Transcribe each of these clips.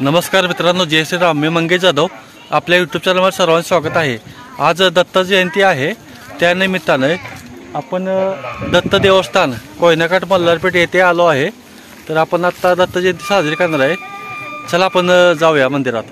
नमस्कार मित्रांनो, जय श्रीराम. मी मंगेश जाधव. आपल्या यूट्यूब चॅनलवर सर्वांचं स्वागत आहे. आज दत्त जयंती आहे. त्यानिमित्ताने आपण दत्त देवस्थान कोयनाकाठ मल्हारपेठ येथे आलो आहे. तर आपण आता दत्त जयंती साजरी करणार आहे. चला आपण जाऊया मंदिरात.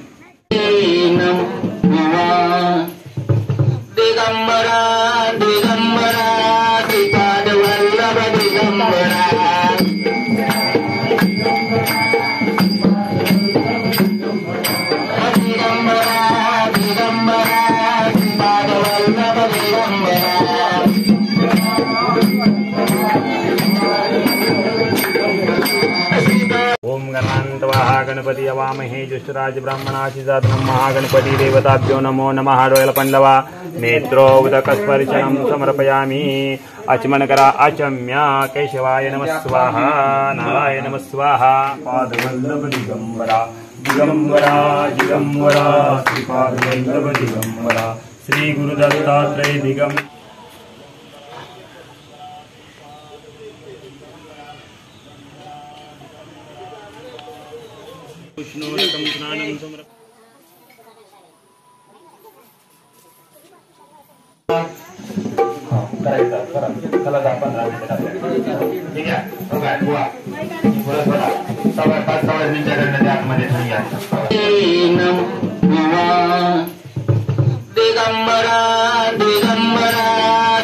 ओम गणान्त्वा गणपति अवामहे जुष्टराज ब्राह्मणाचि जातनं महागणपति देवताभ्यो नमो नमः. डोयलपण्डवा नेत्रोदकस्पर्शनं समर्पयामि. आचमनकरा आचम्या. केशवाय नमः स्वाहा. नारायण नमः स्वाहा. पादवल्लभ दिगंबरा दिगंबरा दिगंबरा श्रीपादवल्लभ दिगंबरा श्री गुरु दत्तात्रेय दिगंबरा. विष्णुरकं स्नानं समर्पयामि. दिगंबरा दिगंबरा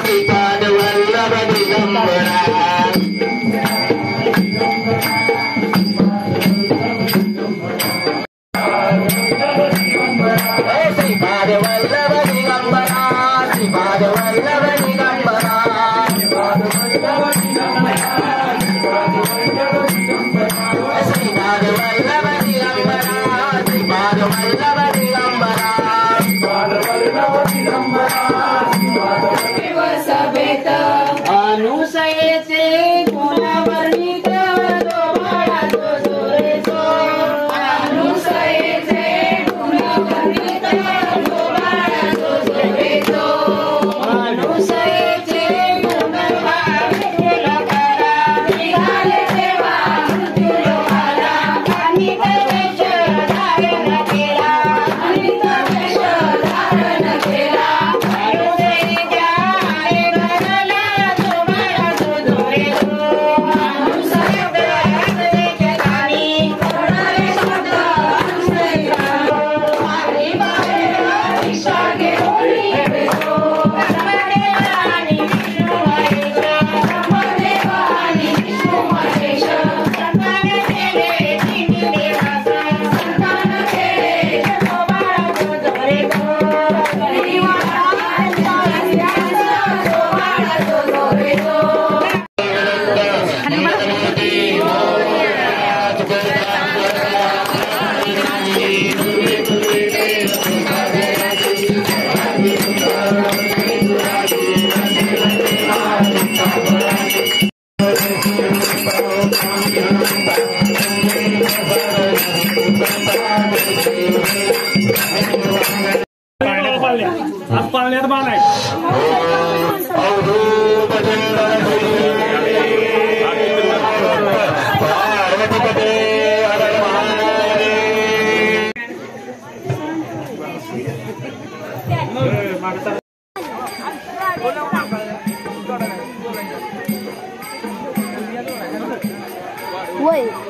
श्रीपादवल्लभ दिगंबरा. Wait.